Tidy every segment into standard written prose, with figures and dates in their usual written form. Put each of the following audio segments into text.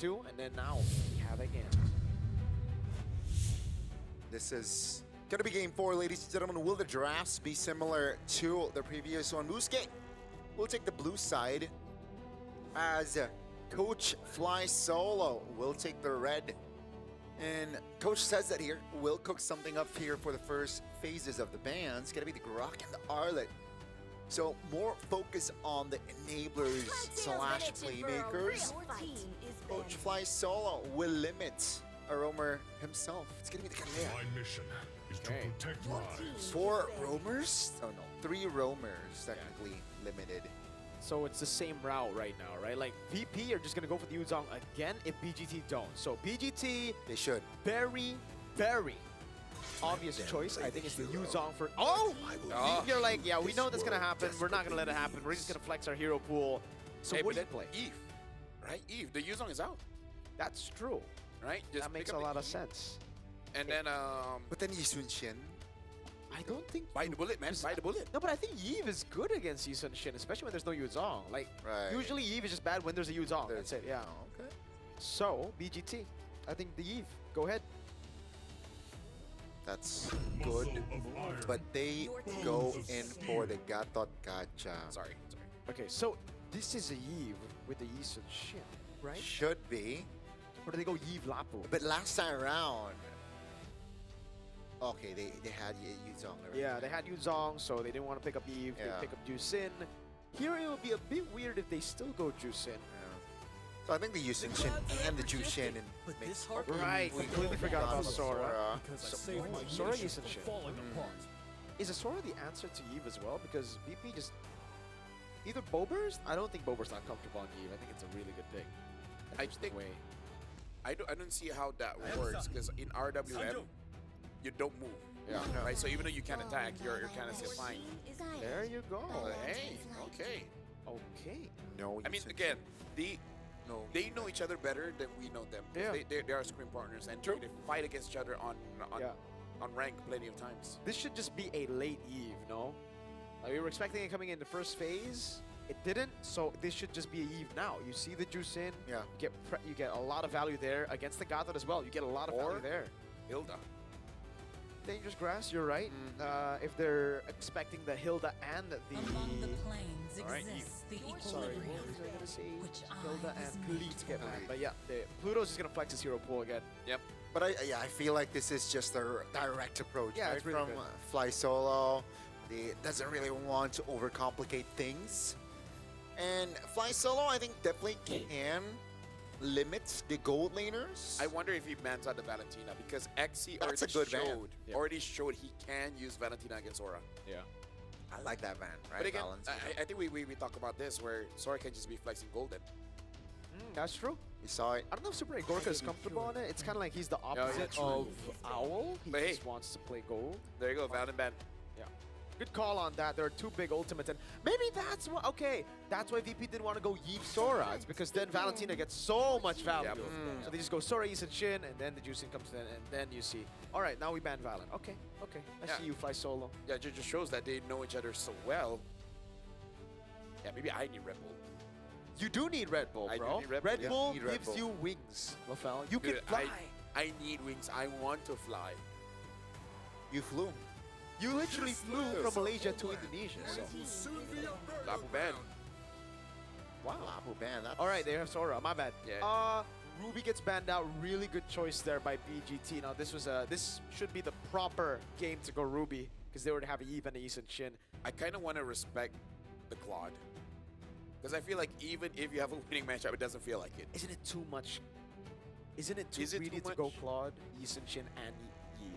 2, and then now we have again. This is going to be game 4, ladies and gentlemen. Will the drafts be similar to the previous one? Buske will take the blue side as Coach Fly Solo will take the red. And Coach says that here, we'll cook something up here for the first phases of the bans. It's going to be the Grok and the Arlet. So more focus on the enablers slash playmakers. Coach Fly Solo will limit a roamer himself. It's going to be the Kalea. My mission is to protect lives. 4 roamers? Oh no, 3 roamers technically limited. So it's the same route right now, right? Like VP are just gonna go for the Yuzong again if BGT don't. So BGT, They should. very, very obvious choice. I think it's the Yuzong for. Oh! You're like, yeah, we know that's gonna happen. We're not gonna let it happen. We're just gonna flex our hero pool. So what do you play? Eve, right? Eve, the Yuzong is out, That's true. right? Just That makes pick a up lot the of Eve, sense. And then But then Yisun Shin. I don't think. bite the bullet, man. Bite the bullet. No, but I think Yves is good against Yisun Shin, especially when there's no Yuzong. Like, Right. usually Yves is just bad when there's a Yuzong. There's- That's it, yeah. Oh, okay. So, BGT, I think the Yves. Go ahead. That's Muscle good. of iron. But they go in for the Gatot Gacha. Sorry. Okay, so this is a Yves with the Yisun Shin, right? Should be. Or do they go Yves Lapu? But last time around, okay, they had Yuzong already. Yeah, they had Yuzong, so they didn't want to pick up Yves. Yeah. They pick up Jusin. Here it would be a bit weird if they still go Jusin. Yeah. So I think the Yisun Shin and the Jushin and But make- this heart Right, completely forgot about Sora. because I So- saved my Sora nation Yisun from Shin. falling apart. Is a Sora the answer to Yves as well? Because VP just either Boburst. I don't think Boburst not comfortable on Yves. I think it's a really good thing. I That's the think- way. I don't see how that works because in RWM you don't move. Yeah. Right. So even though you can attack, you're kind of still fine. There you go. Hey. Okay. Okay. No. I mean, Yisun again, Shin. No. they know each other better than we know them. 'Cause Yeah. They are screen partners and True. they fight against each other on Yeah. on rank plenty of times. This should just be a late Eve, no? Like we were expecting it coming in the first phase. It didn't, so this should just be a Eve now. You see the juice in. Yeah. You get a lot of value there against the Gatot as well. You get a lot of value Or- there. Hilda. Dangerous grass, you're right. If they're expecting the Hilda and the Among the planes All right, exists the sorry, equilibrium, what was I gonna say? which Hilda I was and made Khalid to get hold. banned. But yeah, Pluto's just gonna flex his hero pool again. Yep. But I feel like this is just a direct approach, Yeah, right? it's really From good. Fly Solo. They doesn't really want to overcomplicate things. And Fly Solo, I think, definitely can limit the gold laners. I wonder if he bans out the Valentina because XC That's a good ban. Yeah. already showed he can use Valentina against Sora. Yeah. I like that ban, right? But again, Balance, I think we talk about this where Sora can just be flexing golden. That's true. we saw it. I don't know if Super Gorka is comfortable on it. It's kind of like he's the opposite true. of Owl. He But hey. just wants to play gold. There you go, Valen ban. Yeah. Good call on that. There are 2 big ultimates, and maybe that's why. Okay, that's why VP didn't want to go Yves Sora. It's because then Valentina gets so much value. Yep. So they just go Sora, Yisun Shin, and then the juicing comes in, and then you see. All right, now we ban Valen. Okay, okay. I Yeah. see you fly solo. Yeah, it just shows that they know each other so well. Yeah, maybe I need Red Bull. You do need Red Bull, I do bro. need Red Bull. Red Yeah, Bull need Red gives Bull. you wings, Lafel. You Dude, can fly. I need wings. I want to fly. You flew. You literally flew from Malaysia to Indonesia. So. Lapu ban. Wow. Lapu ban. That's All right, they have Sora. My bad. Yeah. Ruby gets banned out. Really good choice there by BGT. Now this should be the proper game to go Ruby because they were to have a Eve and a Yisun Shin. I kind of want to respect the Claude. Because I feel like even if you have a winning matchup, it doesn't feel like it. Isn't it too much? Isn't it too Is it greedy too to go much? Claude, Yisun Shin, and Eve?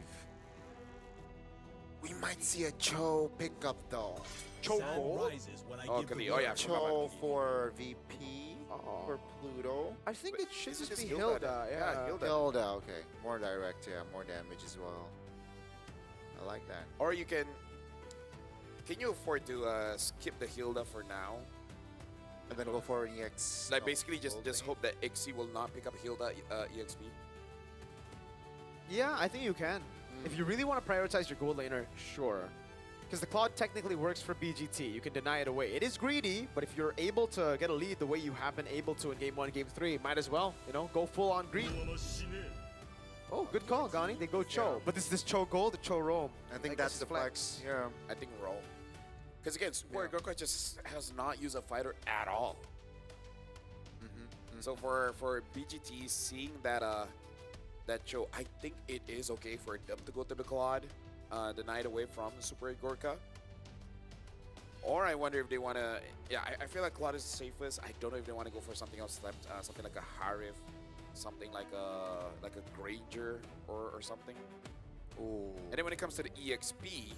We might see a Cho pickup though. Sun Choco. rises when I Oh, give the Khalid. Oh, yeah, I word. forgot Cho about for VP, Uh-oh. for Pluto. I think But it should isn't just be this Hilda. Hilda? Yeah, Yeah, Hilda. Hilda, okay. More direct, yeah. More damage as well. I like that. Or you can you afford to skip the Hilda for now? And then go for an EX. Like no, basically just gold hope that XC will not pick up Hilda EXP. Yeah, I think you can. If you really want to prioritize your gold laner, sure. Because the Claude technically works for BGT. You can deny it away. It is greedy, but if you're able to get a lead the way you have been able to in Game 1, Game 3, might as well, you know, go full on greed. Oh, good call, Gani. They go Cho. Yeah. But this Cho gold, the Cho roam. I think that's the flex. Yeah. I think roll. Because again, Super Gorka just has not used a fighter at all. So for BGT, seeing that that Cho, I think it is okay for them to go to the Claude, denied away from Super Gorka. Or I wonder if they want to. Yeah, I feel like Claude is the safest. I don't know if they want to go for something else, something like a Harif, something like a Granger or something. Ooh. And then when it comes to the EXP,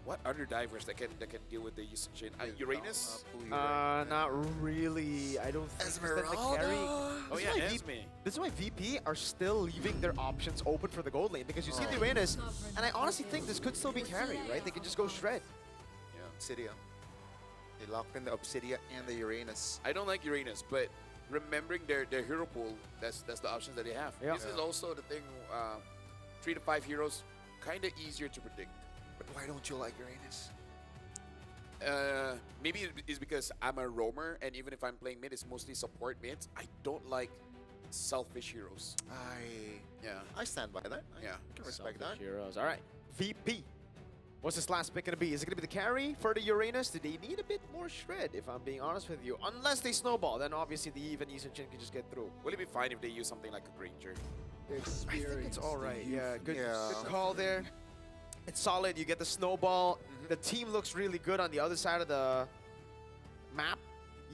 what other divers that can deal with the Yusin? Uranus? Not really. I don't think Esmeralda? that the carry. Oh This yeah, is why Esme. This is why VP are still leaving their options open for the gold lane, because you see the Uranus, and I honestly think this could still be carry, right? They can just go shred. Yeah. Obsidia. They locked in the Obsidia and the Uranus. I don't like Uranus, but remembering their hero pool, that's the options that they have. Yeah. This is also the thing. 3 to 5 heroes, kind of easier to predict. But why don't you like Uranus? Maybe it's because I'm a roamer, and even if I'm playing mid, it's mostly support mids. I don't like selfish heroes. I stand by that. I Yeah. can respect that. Heroes. All right. VP. What's this last pick going to be? Is it going to be the carry for the Uranus? Do they need a bit more shred, if I'm being honest with you? Unless they snowball, then obviously the Eve and Yusin can just get through. Will it be fine if they use something like a Granger? I think it's all right. Yeah, good call there. It's solid. You get the snowball. The team looks really good on the other side of the map.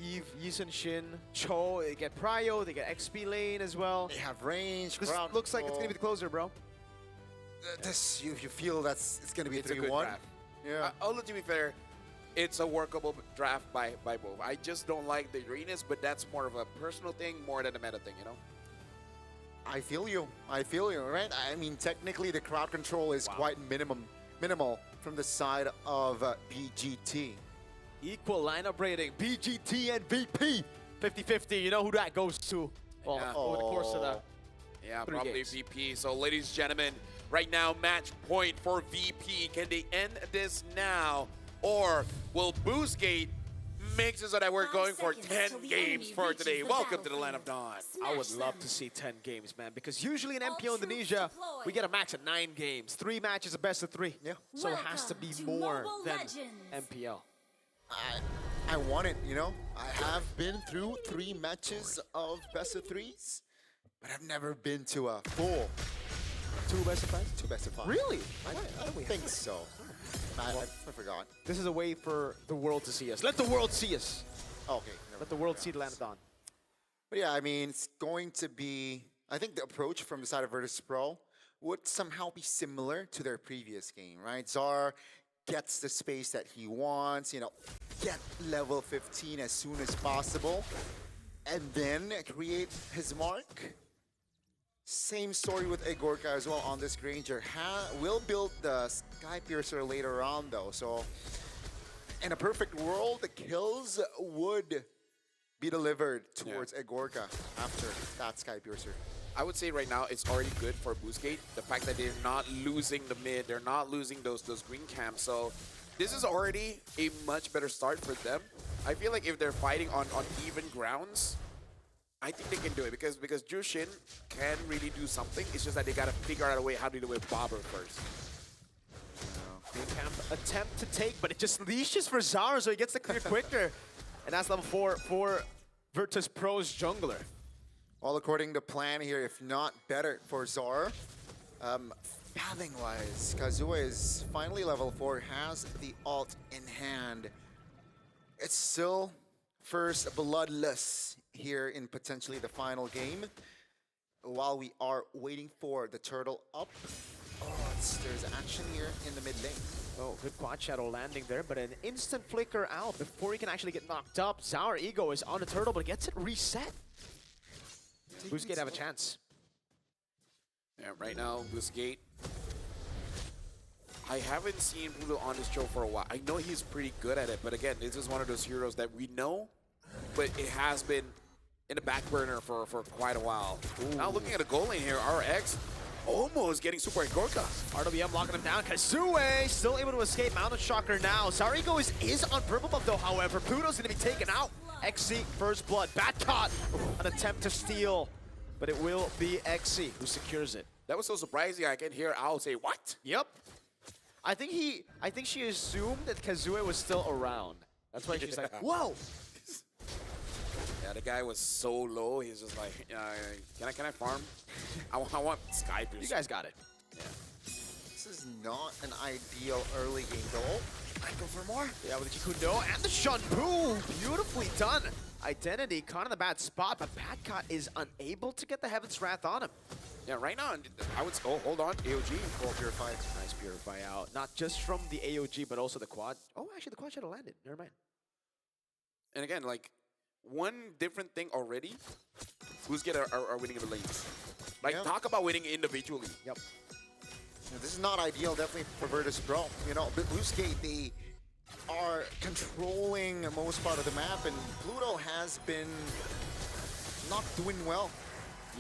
Eve, Yusin, Shin, Cho. They get Prio. They get XP lane as well. They have range. This crowd looks like it's going to be the closer, bro. This, you feel it's going to be It's a good 3-1. draft. Yeah. Although to be fair, it's a workable draft by both. I just don't like the Uranus, but that's more of a personal thing more than a meta thing, you know? I feel you, right? I mean, technically the crowd control is quite minimal from the side of BGT. Equal lineup rating. BGT and VP. 50-50. You know who that goes to. Well, Yeah. over the course of the... Yeah, 3 probably games. VP. So, ladies and gentlemen, right now, match point for VP. Can they end this now? Or will Boostgate make it so that we're going for 10 games for today? Welcome to the Land of Dawn. I would love to see 10 games, man, because usually in MPL Indonesia, we get a max of 9 games. 3 matches, a best of 3. Yeah. So it has to be more than MPL. I want it, you know? I have been through 3 matches of best of 3s, but I've never been to a full 2 best of 5? 2 best of 5. Really? I don't think so. I forgot. This is a way for the world to see us. Let the world see us. Okay. Let the world see the Land of Dawn. But yeah, I mean, it's going to be, I think the approach from the side of Virtus Pro would somehow be similar to their previous game, right? Czar gets the space that he wants, you know, get level 15 as soon as possible, and then create his mark. Same story with Egorka as well on this Granger. Will build the Sky Piercer later on though, so in a perfect world, the kills would be delivered towards Egorka after that Sky Piercer. I would say right now it's already good for Boostgate. The fact that they're not losing the mid, they're not losing those green camps. So this is already a much better start for them. I feel like if they're fighting on even grounds, I think they can do it because Jushin can really do something. It's just that they gotta figure out a way how to do it with Bobber first. Green camp attempt to take, but it just leashes for Zara, so he gets the clear quicker. And that's level 4 for Virtus Pro's jungler. All according to plan here, if not better for Zar. Pathing-wise, Kazuha is finally level 4, has the ult in hand. It's still first bloodless here in potentially the final game. While we are waiting for the turtle up. Oh, there's action here in the mid lane. Oh, good quad shadow landing there, but an instant flicker out before he can actually get knocked up. Zauer Ego is on the turtle, but gets it reset. Boostgate have a chance. Yeah, right now, Boostgate. I haven't seen Pluto on this show for a while. I know he's pretty good at it, but again, this is one of those heroes that we know, but it has been in the back burner for quite a while. Ooh. Now looking at a goal lane here, RX almost getting Super Gorka. RWM locking him down. Kazue still able to escape. Mountain Shocker now. Zarigo is on purple buff though, however. Pluto's gonna be taken out. XC first blood. Bat caught. An attempt to steal. But it will be XC who secures it. That was so surprising. I can hear Al say, what? Yep. I think she assumed that Kazue was still around. That's why she's like, whoa! Yeah, the guy was so low. He's just like, can I farm? I want Sky Boost. You guys got it. Yeah. This is not an ideal early game goal. I go for more. Yeah, with the Kikundo and the Shunpu. Beautifully done. Identity caught in the bad spot, but Badcott is unable to get the Heaven's Wrath on him. Yeah, right now, I would say, oh, hold on, AOG. Full Purify. Nice Purify out. Not just from the AOG, but also the quad. Oh, actually, the quad should have landed. Never mind. And again, like, one different thing already, who's getting are winning the lanes. Like, Yeah. talk about winning individually. Yep. This is not ideal, definitely for Virtus Pro. You know, but Bluesgate, they are controlling most part of the map, and Pluto has been not doing well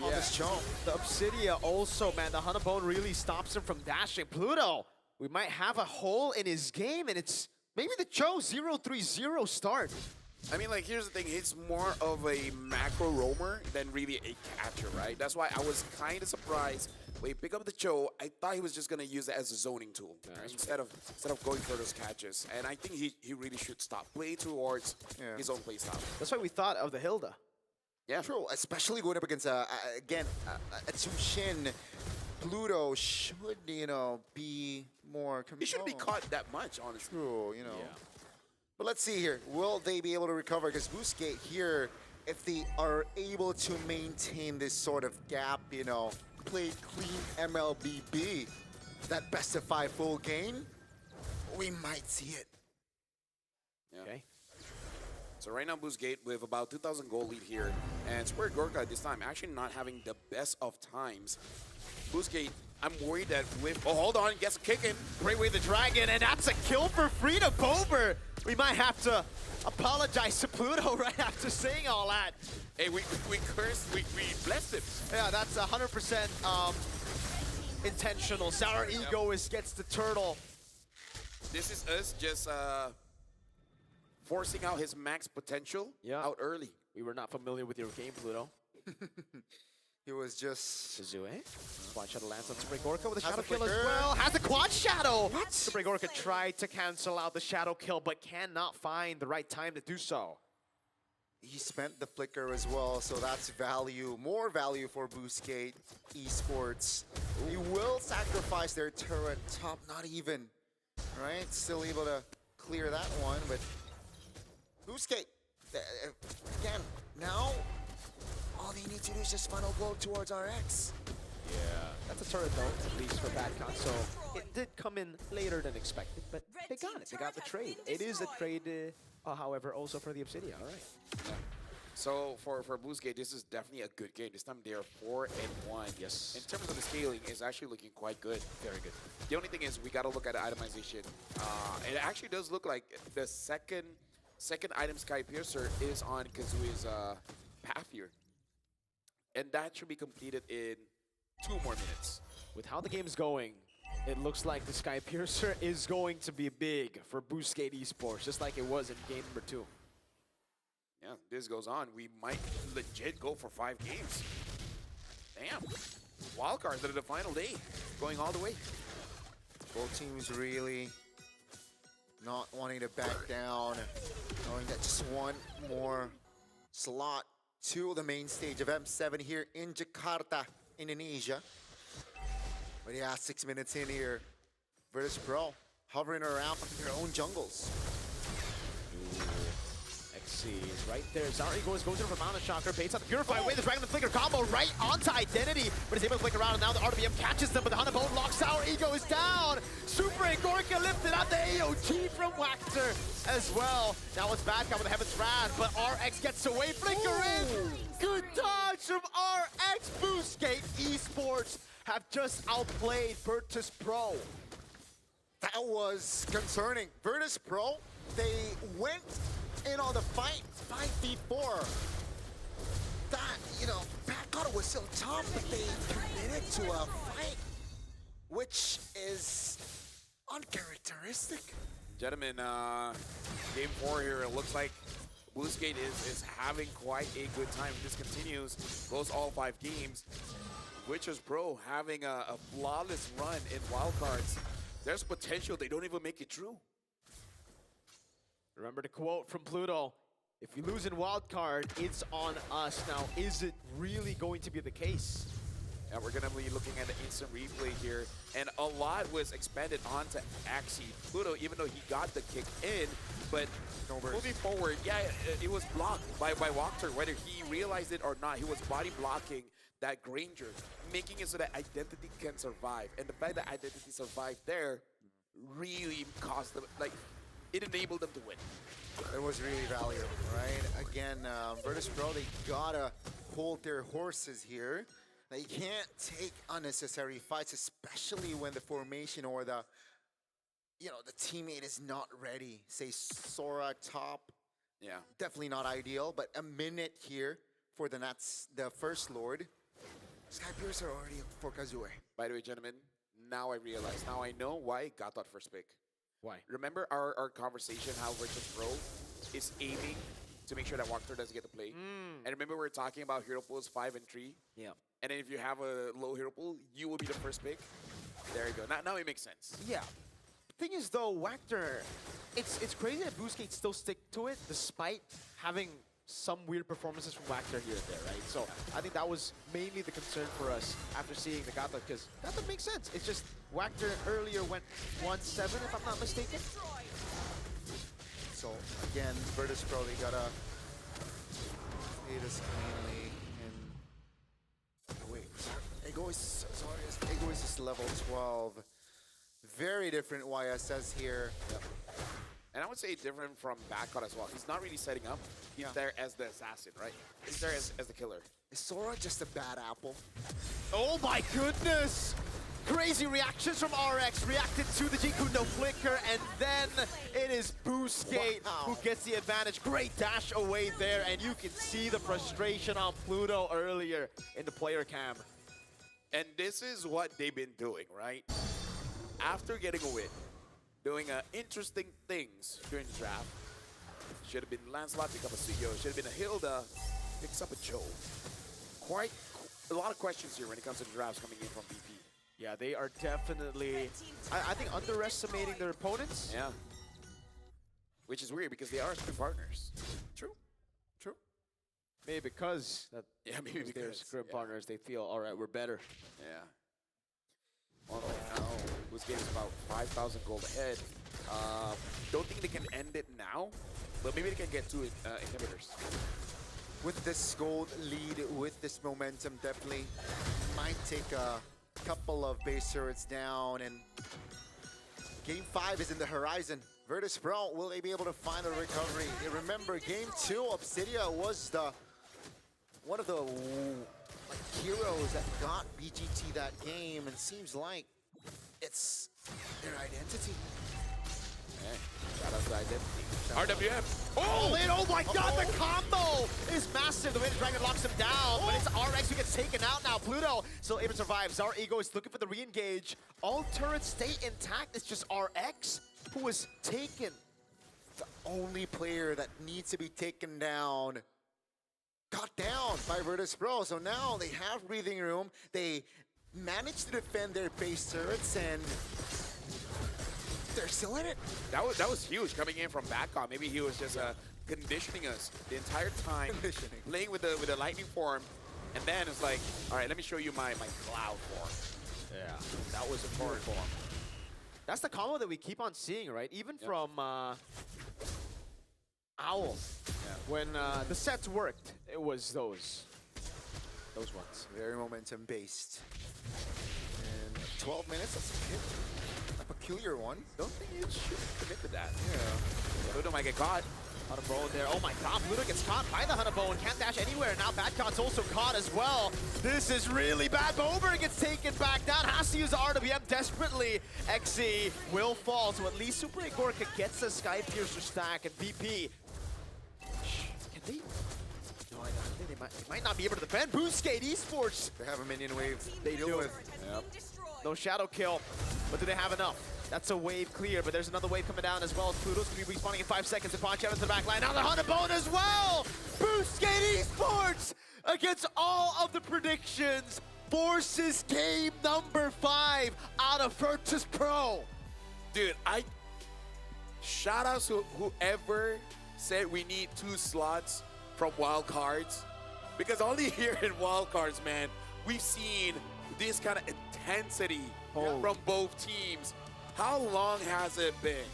on this show. The Obsidia also, man, the Hanabone really stops him from dashing. Pluto, we might have a hole in his game, and it's maybe the Cho 0-3-0 start. I mean, like, here's the thing. He's more of a macro roamer than really a catcher, right? That's why I was kind of surprised when he picked up the Cho. I thought he was just going to use it as a zoning tool, right? instead of going for those catches. And I think he really should stop play towards his own play style. That's why we thought of the Hilda. Yeah. True, especially going up against, again, a Tushin. Pluto should, you know, be more controlled. He shouldn't be caught that much, honestly. True, you know. Yeah. But let's see here. Will they be able to recover? Because Boostgate here, if they are able to maintain this sort of gap, you know, play clean MLBB, that best of 5 full game, we might see it. Yeah. Okay. So right now, Boostgate with about 2,000 goal lead here. And Square Gorka this time actually not having the best of times. Boostgate, I'm worried that with... Oh, hold on. Gets a kick in. Great way the dragon, and that's a kill for Frida Bober. We might have to apologize to Pluto right after saying all that. Hey, we cursed. We blessed him. Yeah, that's 100% intentional. Sour Ego gets the turtle. This is us just forcing out his max potential out early. We were not familiar with your game, Pluto. It was just... Kazue. Quad Shadow lands on Super Gorka with a Has Shadow a kill as flicker. well. Has the Quad Shadow! What? Super Gorka tried to cancel out the Shadow kill, but cannot find the right time to do so. He spent the flicker as well, so that's value, more value for Boostgate Esports. He will sacrifice their turret top, not even, right? Still able to clear that one, but Boostgate, again, now all they need to do is just funnel gold towards RX. Yeah. That's a turret though, at least for Badcon. So it did come in later than expected, but they got it. They got the trade. It is a trade, however, also for the Obsidian. All right. Yeah. So for Boostgate, this is definitely a good game. This time they are 4-1. Yes. In terms of the scaling, it's actually looking quite good. Very good. The only thing is we got to look at the itemization. It actually does look like the second item Sky Piercer is on Kazui's path here. And that should be completed in 2 more minutes. With how the game's going, it looks like the Sky Piercer is going to be big for Boostgate Esports, just like it was in game number 2. Yeah, this goes on. We might legit go for 5 games. Damn. Wildcards at the final day, going all the way. Both teams really not wanting to back down, knowing that just one more slot to the main stage of M7 here in Jakarta, Indonesia. But yeah, 6 minutes in here, Virtus Pro hovering around their own jungles. XC is right there. Zarigo is going to the Mountain Shocker, baits out the Purify away the Dragon the Flicker combo right onto Identity, but is able to flick around, and now the RWM catches them, but the Hanabone locks Sour Ego is down. Super Gorka lifted out the AOG from Waxter as well. Now it's Badcon with the Heaven's Wrath, but RX gets away, flicker in. Good dodge from RX. Boostgate Esports have just outplayed Virtus Pro. That was concerning. Virtus Pro, they went in on the fight 5v4. That, you know, Pat got was still tough, but they committed to a fight, which is uncharacteristic. Gentlemen, game 4 here, it looks like Blue Skate is having quite a good time. If this continues, goes all 5 games. Witchers Pro having a flawless run in wildcards. There's potential they don't even make it through. Remember the quote from Pluto, if we lose in wild card, it's on us. Now, is it really going to be the case? And we're gonna be looking at the instant replay here. And a lot was expanded onto Axie. Pluto, even though he got the kick in, but moving forward, yeah, it was blocked by Walker, whether he realized it or not. He was body blocking that Granger, making it so that Identity can survive. And the fact that Identity survived there really caused them, like, it enabled them to win. It was really valuable, right? Again, Virtus Pro, they gotta hold their horses here. They can't take unnecessary fights, especially when the formation or the teammate is not ready. Say Sora top, Yeah. definitely not ideal, but a minute here for the Nats, the First Lord. Sky Piercer already for Kazue. By the way, gentlemen, now I realize, now I know why I got that first pick. Why? Remember our conversation how Virtus Pro is aiming to make sure that Walker doesn't get to play? And remember we were talking about hero pools 5 and 3? Yeah. And then if you have a low hero pool, you will be the first pick. There you go. Now it makes sense. Yeah. Thing is though, Wactor, it's crazy that Boostgate still stick to it despite having some weird performances from Wactor here and there, right? So I think that was mainly the concern for us after seeing the Gata, because Gata makes sense. It's just Wactor earlier went 1-7 if I'm not mistaken. So again, Virtus Pro, they gotta play this cleanly. And wait, Egoist is level 12. Very different YSS here. And I would say different from Backcut as well. He's not really setting up. He's there as the assassin, right? He's there as the killer. Is Sora just a bad apple? Oh my goodness! Crazy reactions from RX, reacted to the Jikundo flicker, and then it is Boostgate who gets the advantage. Great dash away there, and you can see the frustration on Pluto earlier in the player cam. And this is what they've been doing, right? After getting a win, doing interesting things during the draft. Should have been Lancelot, pick up a CEO. Should have been a Hilda, picks up a Joe. Quite a lot of questions here when it comes to the drafts coming in from BP. Yeah, they are definitely, I think, underestimating their opponents. Yeah. Which is weird because they are scrim partners. True. Maybe because Maybe they're because, scrim partners, they feel, all right, we're better. Yeah. Well, now, whose game is about 5,000 gold ahead. Don't think they can end it now, but maybe they can get 2 inhibitors. With this gold lead, with this momentum, definitely might take a couple of base turrets down, and Game 5 is in the horizon. Virtus Pro, will they be able to find the recovery? You remember, Game 2, Obsidia was one of the heroes that got BGT that game, and seems like it's their identity. Hey, shout out to Identity. RWM! Oh my god, the combo is massive. The way the Dragon locks him down, but it's RX who gets taken out now. Pluto still able to survive. Zar Ego is looking for the re-engage. All turrets stay intact. It's just RX who was taken. The only player that needs to be taken down got down by Virtus Pro. So now they have breathing room. They managed to defend their base turrets, and they're still in it. That was huge coming in from Backcon. Maybe he was just conditioning us the entire time, playing with the lightning form, and then it's like, all right, let me show you my cloud form. Yeah, that was important for him. That's the combo that we keep on seeing, right? Even from Owl. Yeah. When the sets worked, it was those ones. Very momentum based. And 12 minutes, that's a peculiar one. Don't think you should commit to that. Yeah. Pluto might get caught. Hunabone there. Oh my god, Pluto gets caught by the Hunabone. Can't dash anywhere. Now Badcot's also caught as well. This is really bad. Bober gets taken back down. Has to use RWM desperately. XE will fall. So at least Super Igorka gets the Sky Piercer stack, and VP. Can they? No, I think they might not be able to defend. Boostgate Esports. They have a minion wave. They deal do. with. Yep. No shadow kill, but do they have enough? That's a wave clear, but there's another wave coming down as well. Pluto's gonna be respawning in 5 seconds to punch out into the back line. Now the Hunter Bone as well! Boostgate Esports against all of the predictions forces game number 5 out of Virtus Pro. Dude, shout out to whoever said we need 2 slots from wild cards, because only here in wild cards, man, we've seen this kind of intensity from both teams. How long has it been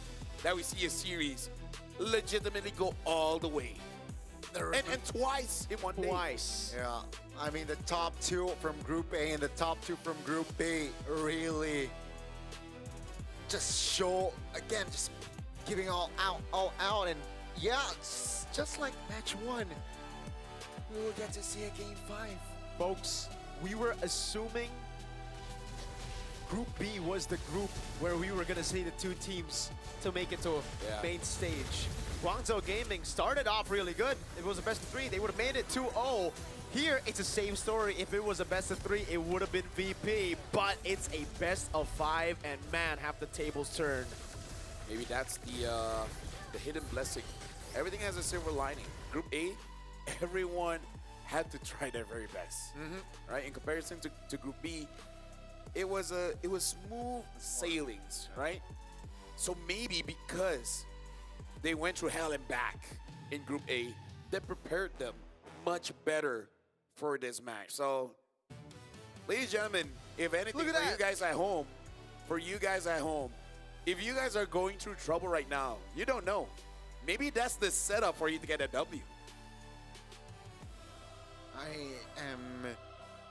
that we see a series legitimately go all the way? And twice in one day. Twice. Yeah, I mean the top 2 from Group A and the top 2 from Group B really just show, again, just giving all out. And yeah, just like match 1, we will get to see a game 5. Folks, we were assuming Group B was the group where we were going to see the 2 teams to make it to main stage. Guangzhou Gaming started off really good. If it was a best of 3, they would have made it 2-0. Here, it's the same story. If it was a best of 3, it would have been VP, but it's a best of 5, and man, have the tables turned. Maybe that's the hidden blessing. Everything has a silver lining. Group A, everyone had to try their very best, right? In comparison to Group B, it was smooth sailings, right? So maybe because they went through hell and back in Group A, that prepared them much better for this match. So, ladies and gentlemen, if anything, for you guys at home, if you guys are going through trouble right now, you don't know. Maybe that's the setup for you to get a W. I am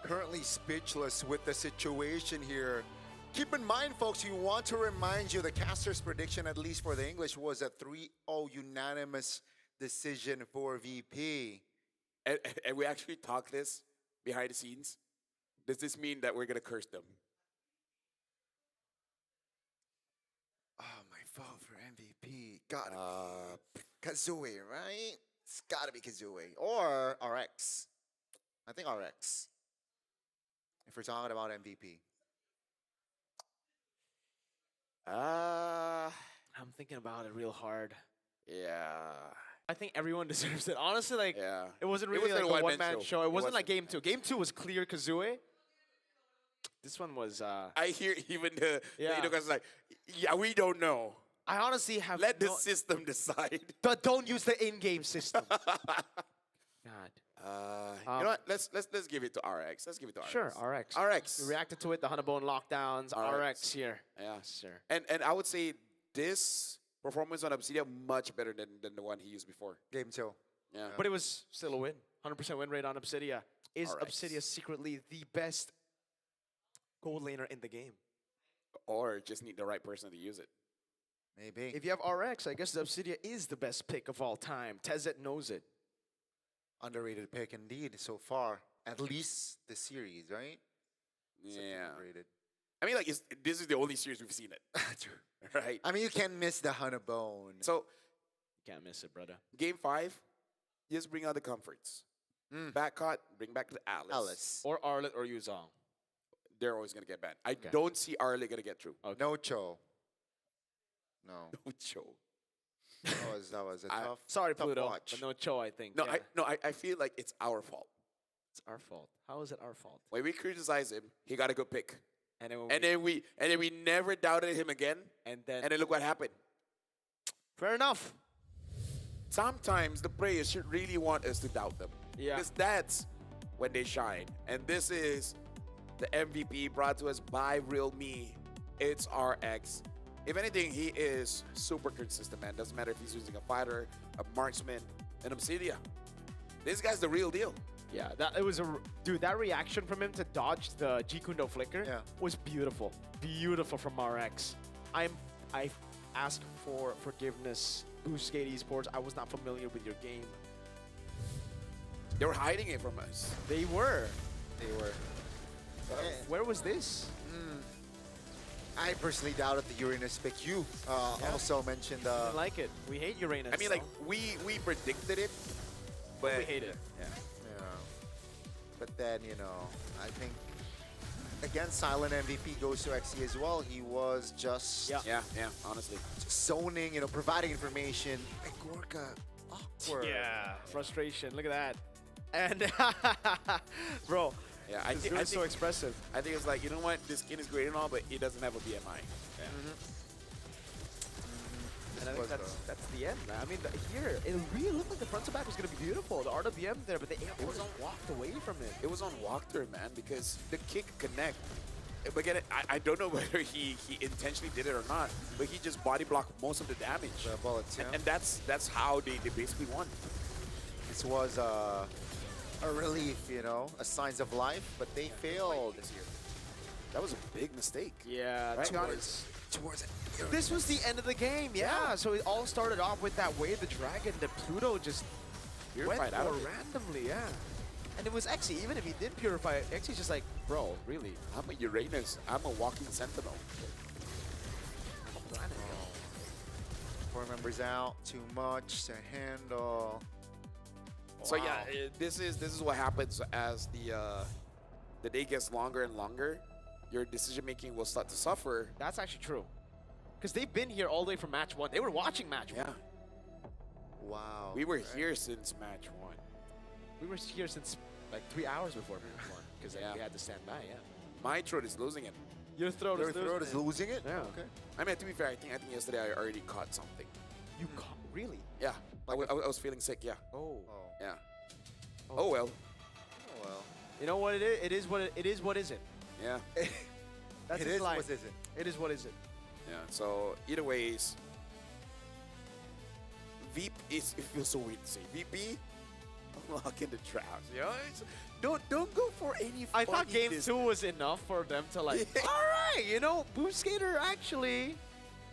currently speechless with the situation here. Keep in mind, folks, you want to remind you the caster's prediction, at least for the English, was a 3-0 unanimous decision for VP. And we actually talked this behind the scenes. Does this mean that we're going to curse them? Oh, my vote for MVP. Gotta be Kazooie, right? It's gotta be Kazooie. Or RX. I think RX. If we're talking about MVP. I'm thinking about it real hard. Yeah. I think everyone deserves it. Honestly, like, Yeah. it wasn't It really wasn't like a a one-man one-man show. show. It wasn't like wasn't. Game 2. Game 2 was clear Kazooie. This one was, I hear even the Yeah. guys like, yeah, we don't know. I honestly have Let the system decide. Don't use the in-game system. God. You know what? Let's give it to RX. Let's give it to RX. Sure, RX. RX. We reacted to it, the Hunter Bone lockdowns, RX here. Yeah. Sir. And I would say this performance on Obsidian much better than the one he used before. Game 2. Yeah. But it was still a win. 100% win rate on Obsidia. Is RX. Obsidia secretly the best gold laner in the game? Or just need the right person to use it. Maybe. If you have RX, I guess Obsidia is the best pick of all time. Tezet knows it. Underrated pick indeed so far. At least the series, right? Yeah. Underrated. I mean, like, this is the only series we've seen it. True. Right? I mean, you can't miss the Hunter Bone. So, You can't miss it, brother. Game 5, just bring out the comforts. Backcut, bring back the Alice. Or Arlet or Yuzong. They're always going to get banned. I don't see Arlie going to get through. No Cho. No. No Cho. That was a tough. Sorry, tough Pluto. watch. But no Cho, I think. No, Yeah. I feel like it's our fault. It's our fault. How is it our fault? When we criticize him, he got a good pick. And then, And then we never doubted him again. and then And then look what happened. fair enough. Sometimes the players should really want us to doubt them. Yeah. Because that's when they shine. And this is the MVP brought to us by Real Me. It's RX. If anything, he is super consistent, man. Doesn't matter if he's using a fighter, a marksman, an Obsidia. This guy's the real deal. Yeah, dude. That reaction from him to dodge the Jikundo flicker was beautiful. Beautiful from RX. I ask for forgiveness, Boostgate Esports. I was not familiar with your game. They were hiding it from us. They were. They were. Where was this? I personally doubted the Uranus pick. You also mentioned I like it. We hate Uranus. I mean, like, we predicted it, but we hate it. Yeah. yeah. But then, you know, I think again, silent MVP goes to XE as well. He was just Yeah, honestly. zoning, you know, providing information. And Gorka, awkward. Yeah, frustration. Look at that. And bro, Yeah, I think it's so expressive. I think it's like, you know what, this skin is great and all, but it doesn't have a BMI. Yeah. And I think that's the end, man. I mean, here, it really looked like the front to back was going to be beautiful. The RWM there, but the air was walked away from it. It was on walkthrough, man, because the kick connect. But again, I don't know whether he intentionally did it or not, but he just body blocked most of the damage. The bullets, yeah. And that's how they basically won. This was a relief, you know, a signs of life, but they failed. This year. That was a big mistake. Yeah, Right? Towards it. this was the end of the game, yeah. So it all started off with that wave, the dragon, the Pluto just went Purified out for of it. randomly, yeah. And it was Exy, even if he did purify it, Exy's just like, bro, really? I'm a Uranus. I'm a walking sentinel. I'm a planet. 4 members out, too much to handle. So yeah, Wow. this is what happens as the day gets longer and longer. Your decision making will start to suffer. That's actually true. Because they've been here all the way from match 1. They were watching match 1. Yeah, Wow. we were here since match 1. We were here since like 3 hours before match 1. Because Yeah. we had to stand by, yeah. My throat is losing it. Your throat Your throat is losing it? Yeah. Okay. I mean, to be fair, I think yesterday I already caught something. You really? Yeah, I was feeling sick. Yeah, Oh. Oh. yeah. Oh well. Oh, well. You know what it is? It is what it is. What isn't? Yeah, That's It his is line. what isn't. It is what isn't. yeah. So either ways, VP is. It feels so weird to say VP. Unlock in the traps. You know, don't go for any. I thought funny game dis- 2 was enough for them to like, Yeah. all right, you know, Boom Skater, actually,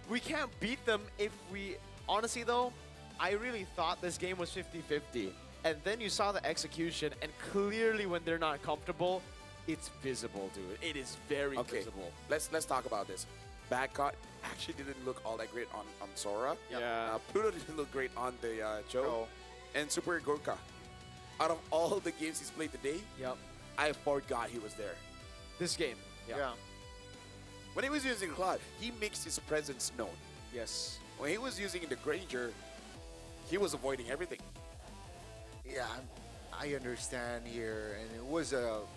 we can't beat them if we, honestly though, I really thought this game was 50-50. And then you saw the execution, and clearly when they're not comfortable, it's visible, dude. It is very Okay, visible. let's talk about this. Bad actually didn't look all that great on Sora. Yeah. Pluto didn't look great on the Joe. No. And Super Gorka. Out of all the games he's played today, Yep. I forgot he was there. This game. Yeah. When he was using Cloud, he makes his presence known. Yes. When he was using the Granger, he was avoiding everything. Yeah, I understand here, and it was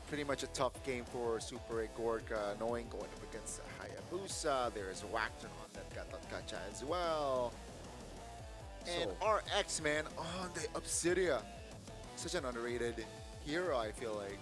pretty much a tough game for Super Gorka, knowing going up against Hayabusa. There's Wactonon that got that gacha as well. And So- our X-Man on the Obsidia. Such an underrated hero, I feel like.